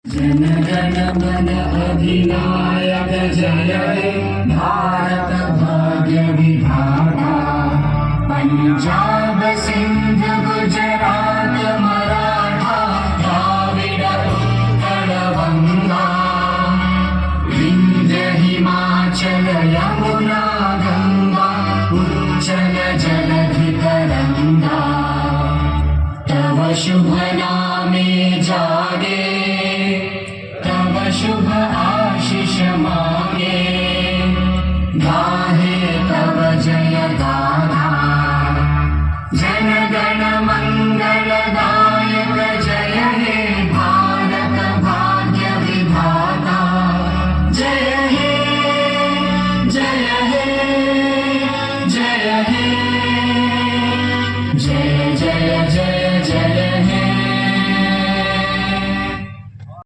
जन गण मन अधिनायक जय हे भारत भाग्य विधाता। पंजाब सिंध गुजरात मराठा द्राविड उत्कल गंगा। विंध्य हिमाचल यमुना गंगा उच्चल जलधि तरंगा। तव शुभ नामे जागे, तव शुभ आशीष मांगे।